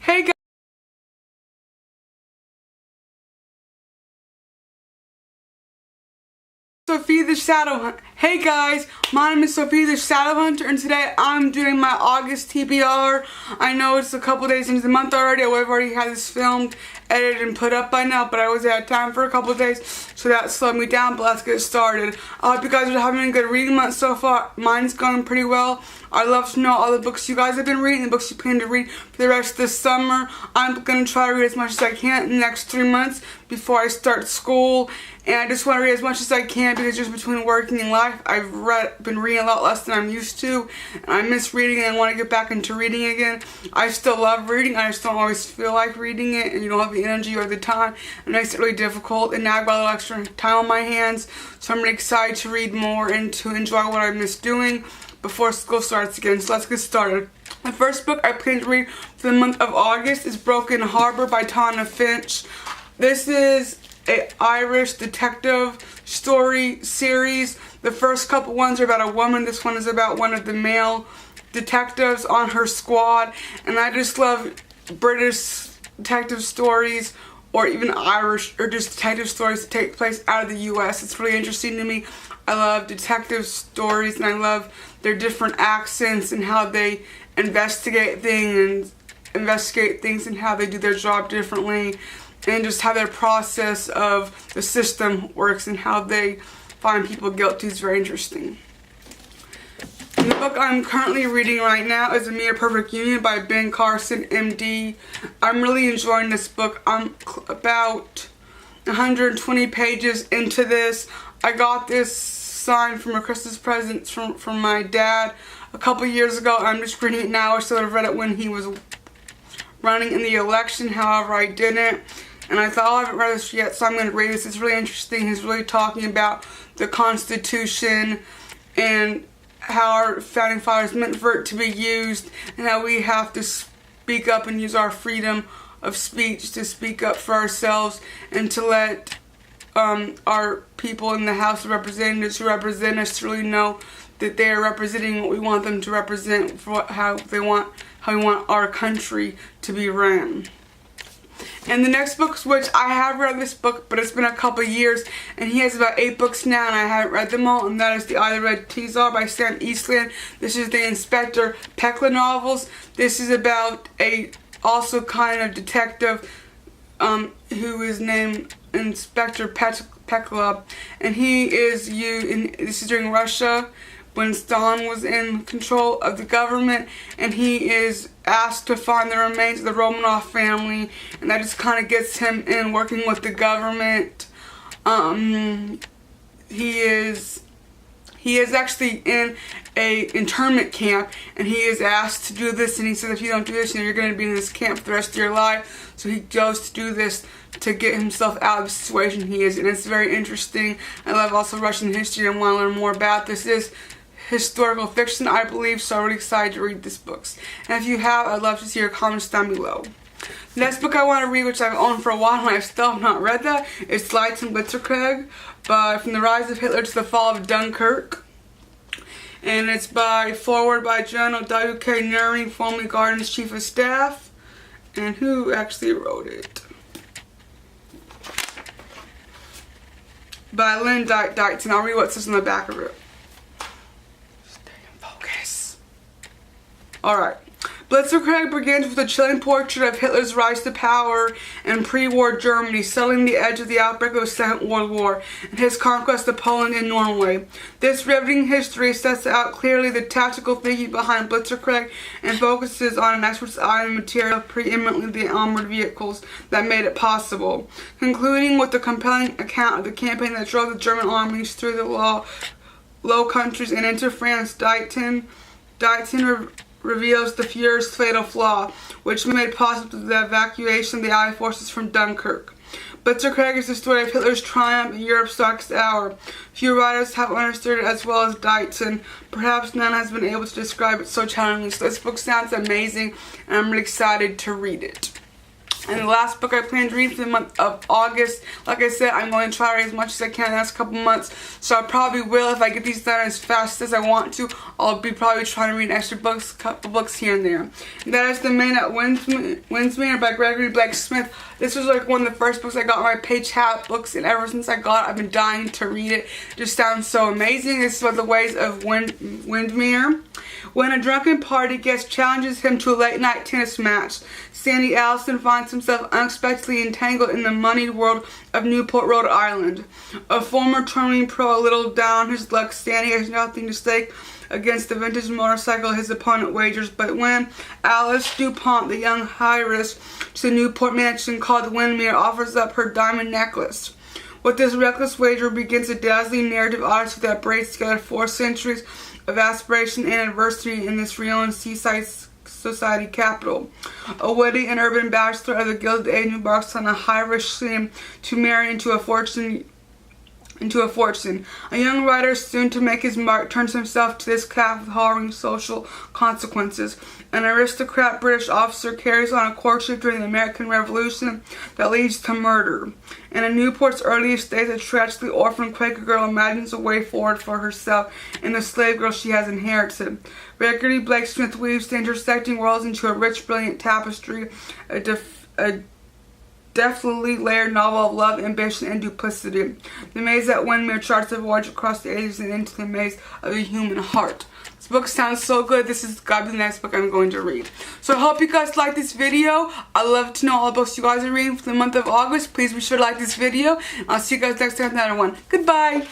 Hey guys. Sophie the Shadow Hunter. Hey guys, my name is Sophie the Shadow Hunter, and today I'm doing my August TBR. I know it's a couple days into the month already. I would have already had this filmed, edited, and put up by now, but I was out of time for a couple of days, so that slowed me down, but let's get started. I hope you guys are having a good reading month so far. Mine's going pretty well. I'd love to know all the books you guys have been reading, the books you plan to read for the rest of the summer. I'm going to try to read as much as I can in the next 3 months before I start school. And I just want to read as much as I can because just between working and life, I've been reading a lot less than I'm used to. And I miss reading and I want to get back into reading again. I still love reading. I just don't always feel like reading it. And you don't have the energy or the time. It makes it really difficult. And now I've got a little extra time on my hands. So I'm really excited to read more and to enjoy what I miss doing before school starts again. So let's get started. The first book I plan to read for the month of August is Broken Harbor by Tana Finch. This is an Irish detective story series. The first couple ones are about a woman. This one is about one of the male detectives on her squad. And I just love British detective stories, or even Irish, or just detective stories that take place out of the US. It's really interesting to me. I love detective stories, and I love their different accents and how they investigate things and how they do their job differently, and just how their process of the system works and how they find people guilty is very interesting. And the book I'm currently reading right now is A Near Perfect Union by Ben Carson, MD. I'm really enjoying this book. I'm about 120 pages into this. I got this signed from a Christmas present from my dad a couple years ago. I'm just reading it now. I still have read it when he was running in the election, however I didn't. And I thought, oh, I haven't read this yet, so I'm going to read this. It's really interesting. He's really talking about the Constitution and how our founding fathers meant for it to be used, and how we have to speak up and use our freedom of speech to speak up for ourselves and to let our people in the House of Representatives who represent us to really know that they are representing what we want them to represent, for how we want our country to be ran. And the next book, which I have read this book, but it's been a couple years, and he has about 8 books now, and I haven't read them all, and that is The Eye That Read Teazar by Sam Eastland. This is the Inspector Pekla novels. This is about a also kind of detective who is named Inspector Pekla, and this is during Russia, when Stalin was in control of the government, and he is asked to find the remains of the Romanov family, and that just kind of gets him in working with the government. He is actually in a internment camp, and he is asked to do this, and he says, if you don't do this, you're going to be in this camp for the rest of your life. So he goes to do this to get himself out of the situation he is in. It's very interesting. I love also Russian history and want to learn more about this. This is historical fiction, I believe, so I'm really excited to read this book. And if you have, I'd love to see your comments down below. The next book I want to read, which I've owned for a while and I still have not read that, is Lights and Blitzkrieg by From the Rise of Hitler to the Fall of Dunkirk. And it's forward by General W.K. Nury, formerly Garden's Chief of Staff. And who actually wrote it? By Lynn Dykes, I'll read what says on the back of it. Alright. Blitzkrieg begins with a chilling portrait of Hitler's rise to power in pre-war Germany, settling the edge of the outbreak of the Second World War and his conquest of Poland and Norway. This riveting history sets out clearly the tactical thinking behind Blitzkrieg and focuses on an expert's eye and material, preeminently the armored vehicles that made it possible. Concluding with the compelling account of the campaign that drove the German armies through the Low Countries and into France, Dayton reveals the Fuhrer's fatal flaw, which made possible the evacuation of the Allied forces from Dunkirk. Blitzkrieg is the story of Hitler's triumph in Europe's darkest hour. Few writers have understood it as well as Dayton. Perhaps none has been able to describe it so challengingly. So this book sounds amazing, and I'm really excited to read it. And the last book I plan to read for the month of August. Like I said, I'm going to try to read as much as I can in the next couple months. So I probably will, if I get these done as fast as I want to, I'll be probably trying to read extra books, couple books here and there. And that is The Man That Wins Me by Gregory Blake Smith. This was like one of the first books I got on my Page Hat books, and ever since I got it, I've been dying to read it. It just sounds so amazing. This is about the ways of Windermere. When a drunken party guest challenges him to a late-night tennis match, Sandy Allison finds himself unexpectedly entangled in the moneyed world of Newport, Rhode Island. A former touring pro, a little down on his luck, Sandy has nothing to stake against the vintage motorcycle his opponent wagers, but when Alice DuPont, the young heiress to the Newport mansion called Windermere, offers up her diamond necklace. With this reckless wager begins a dazzling narrative odyssey that braids together 4 centuries of aspiration and adversity in this renowned seaside society capital. A witty and urban bachelor of the Gilded Age embarks on a high-risk scheme to marry into a fortune. A young writer soon to make his mark turns himself to this path with horrifying social consequences. An aristocrat British officer carries on a courtship during the American Revolution that leads to murder. And in Newport's earliest days, a tragically orphaned Quaker girl imagines a way forward for herself and the slave girl she has inherited. Gregory Blake Smith weaves the intersecting worlds into a rich, brilliant tapestry, a deftly layered novel of love, ambition, and duplicity. The maze that Windermere charts a voyage across the ages and into the maze of the human heart. This book sounds so good. This is gotta be the next book I'm going to read. So I hope you guys like this video. I'd love to know all the books you guys are reading for the month of August. Please be sure to like this video. I'll see you guys next time with another one. Goodbye.